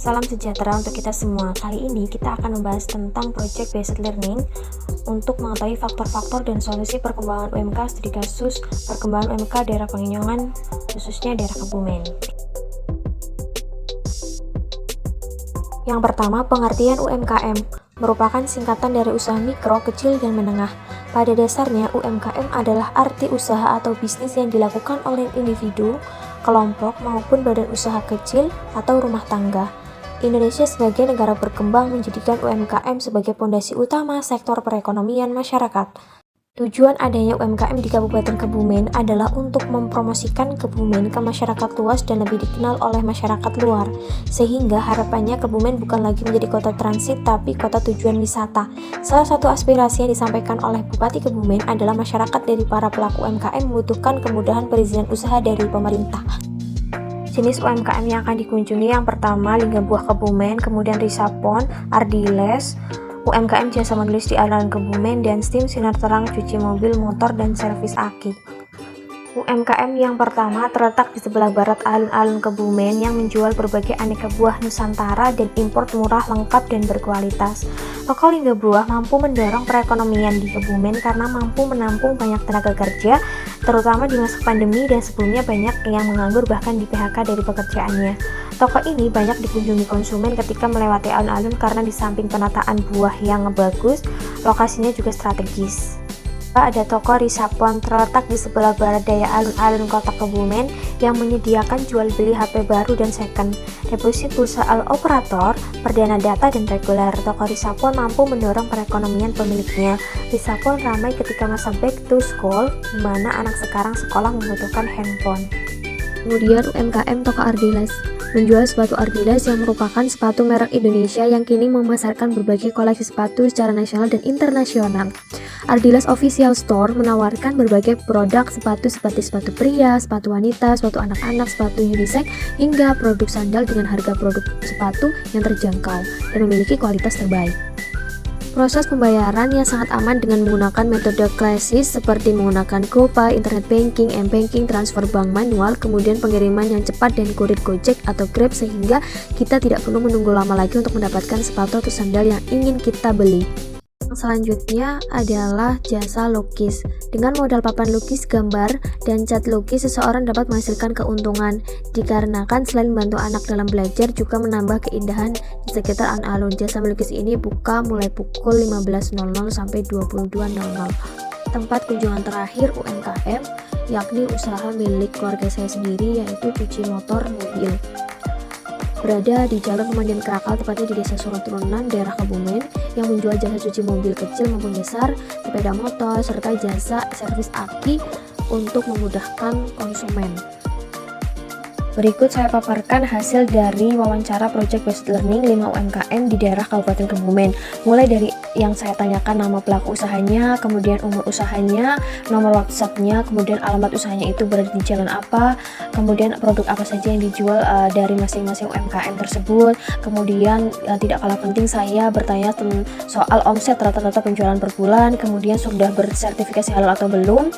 Salam sejahtera untuk kita semua. Kali ini kita akan membahas tentang Project Based Learning untuk mengetahui faktor-faktor dan solusi perkembangan UMK studi kasus perkembangan UMK daerah Panginjongan, khususnya daerah Kebumen. Yang pertama, pengertian UMKM merupakan singkatan dari usaha mikro, kecil, dan menengah. Pada dasarnya, UMKM adalah arti usaha atau bisnis yang dilakukan oleh individu, kelompok, maupun badan usaha kecil atau rumah tangga. Indonesia sebagai negara berkembang menjadikan UMKM sebagai fondasi utama sektor perekonomian masyarakat. Tujuan adanya UMKM di Kabupaten Kebumen adalah untuk mempromosikan Kebumen ke masyarakat luas dan lebih dikenal oleh masyarakat luar, sehingga harapannya Kebumen bukan lagi menjadi kota transit tapi kota tujuan wisata. Salah satu aspirasi yang disampaikan oleh Bupati Kebumen adalah masyarakat dari para pelaku UMKM membutuhkan kemudahan perizinan usaha dari pemerintah. Jenis UMKM yang akan dikunjungi yang pertama Lingga Buah Kebumen, kemudian Risapon, Ardiles, UMKM jasa menulis di alun-alun Kebumen, dan STEAM Sinar Terang cuci mobil, motor, dan servis aki. UMKM yang pertama terletak di sebelah barat alun-alun Kebumen yang menjual berbagai aneka buah Nusantara dan impor murah, lengkap, dan berkualitas. Toko Lingga Buah mampu mendorong perekonomian di Kebumen karena mampu menampung banyak tenaga kerja, terutama di masa pandemi dan sebelumnya banyak yang menganggur bahkan di PHK dari pekerjaannya. Toko ini banyak dikunjungi konsumen ketika melewati alun-alun karena di samping penataan buah yang bagus, lokasinya juga strategis. Ada toko Risapon terletak di sebelah barat daya alun-alun kota Kebumen yang menyediakan jual beli HP baru dan second, deposit pulsa operator, perdana data, dan reguler. Toko Risapon mampu mendorong perekonomian pemiliknya. Risapon ramai ketika masa back to school, di mana anak sekarang sekolah membutuhkan handphone. Kemudian UMKM Toko Ardiles menjual sepatu Ardiles yang merupakan sepatu merek Indonesia yang kini memasarkan berbagai koleksi sepatu secara nasional dan internasional. Ardiles Official Store menawarkan berbagai produk sepatu seperti sepatu pria, sepatu wanita, sepatu anak-anak, sepatu unisex, hingga produk sandal dengan harga produk sepatu yang terjangkau dan memiliki kualitas terbaik. Proses pembayaran yang sangat aman dengan menggunakan metode klasik seperti menggunakan GoPay, internet banking, m-banking, transfer bank manual, kemudian pengiriman yang cepat dan kurir Gojek atau Grab sehingga kita tidak perlu menunggu lama lagi untuk mendapatkan sepatu atau sandal yang ingin kita beli. Selanjutnya adalah jasa lukis. Dengan modal papan lukis, gambar, dan cat lukis, seseorang dapat menghasilkan keuntungan dikarenakan selain membantu anak dalam belajar juga menambah keindahan di sekitar alun-alun. Jasa melukis ini buka mulai pukul 15.00 sampai 22.00. Tempat kunjungan terakhir UMKM yakni usaha milik keluarga saya sendiri, yaitu cuci motor mobil. Berada di Jalan Pemandian Krakal, tepatnya di Desa Suroturunan, daerah Kebumen, yang menjual jasa cuci mobil kecil maupun besar, sepeda motor, serta jasa servis aki untuk memudahkan konsumen. Berikut saya paparkan hasil dari wawancara Project Based Learning 5 UMKM di daerah Kabupaten Kebumen. Mulai dari yang saya tanyakan nama pelaku usahanya, kemudian umur usahanya, nomor WhatsApp-nya, kemudian alamat usahanya itu berada di jalan apa, kemudian produk apa saja yang dijual dari masing-masing UMKM tersebut. Kemudian tidak kalah penting saya bertanya soal omset rata-rata penjualan per bulan, kemudian sudah bersertifikasi halal atau belum.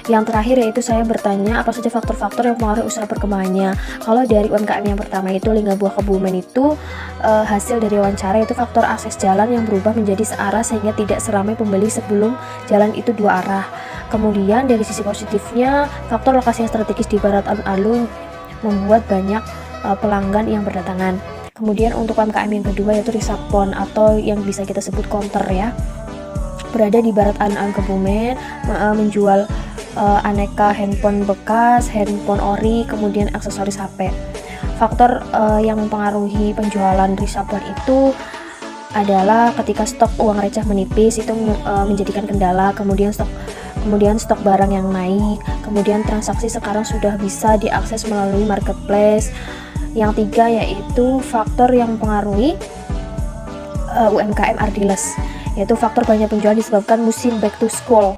Yang terakhir yaitu saya bertanya apa saja faktor-faktor yang mempengaruhi usaha perkembangannya. Kalau dari UMKM yang pertama itu Lingga Buah Kebumen itu hasil dari wawancara itu faktor akses jalan yang berubah menjadi searah sehingga tidak seramai pembeli sebelum jalan itu dua arah. Kemudian dari sisi positifnya, faktor lokasi yang strategis di barat alun-alun membuat banyak pelanggan yang berdatangan. Kemudian untuk UMKM yang kedua yaitu Risapon atau yang bisa kita sebut counter ya. Berada di barat alun-alun Kebumen, menjual aneka handphone bekas, handphone ori, kemudian aksesoris HP. Faktor yang mempengaruhi penjualan Risapon itu adalah ketika stok uang receh menipis itu menjadikan kendala, kemudian stok barang yang naik, kemudian transaksi sekarang sudah bisa diakses melalui marketplace. Yang tiga yaitu faktor yang mempengaruhi UMKM Ardiles, yaitu faktor banyak penjualan disebabkan musim back to school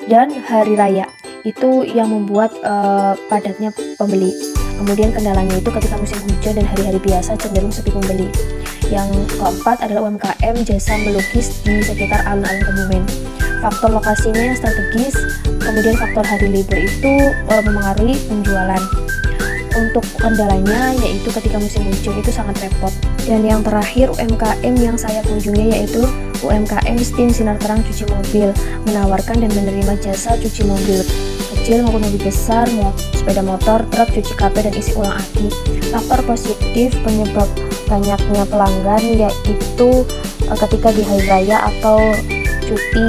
dan hari raya, itu yang membuat padatnya pembeli. Kemudian kendalanya itu ketika musim hujan dan hari-hari biasa cenderung sepi pembeli. Yang keempat adalah UMKM jasa melukis di sekitar alun-alun Kebumen. Faktor lokasinya yang strategis, kemudian faktor hari libur itu mempengaruhi penjualan. Untuk kendalanya yaitu ketika musim hujan itu sangat repot. Dan yang terakhir UMKM yang saya kunjungi yaitu UMKM STEAM Sinar Terang Cuci Mobil, menawarkan dan menerima jasa cuci mobil kecil maupun mobil besar, sepeda motor, truk, cuci KP dan isi ulang aki. Faktor positif penyebab banyaknya pelanggan yaitu ketika di hari raya atau cuti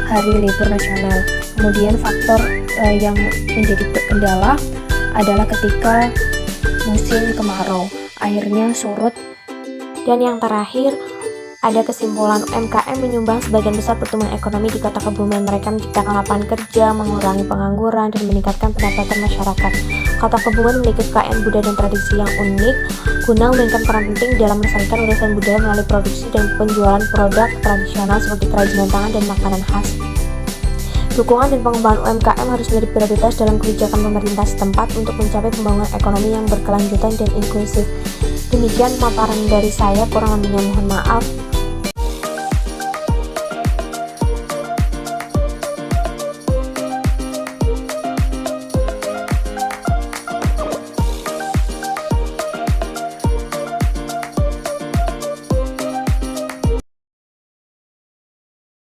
hari libur nasional. Kemudian faktor yang menjadi kendala adalah ketika musim kemarau, airnya surut. Dan yang terakhir, ada kesimpulan UMKM menyumbang sebagian besar pertumbuhan ekonomi di Kota Kebumen. Mereka menciptakan lapangan kerja, mengurangi pengangguran, dan meningkatkan pendapatan masyarakat. Kota Kebumen memiliki kekayaan budaya dan tradisi yang unik, guna memainkan peran penting dalam melestarikan warisan budaya melalui produksi dan penjualan produk tradisional seperti kerajinan tangan dan makanan khas. Dukungan dan pengembangan UMKM harus menjadi prioritas dalam kebijakan pemerintah setempat untuk mencapai pembangunan ekonomi yang berkelanjutan dan inklusif. Demikian paparan dari saya, kurang lebihnya mohon maaf.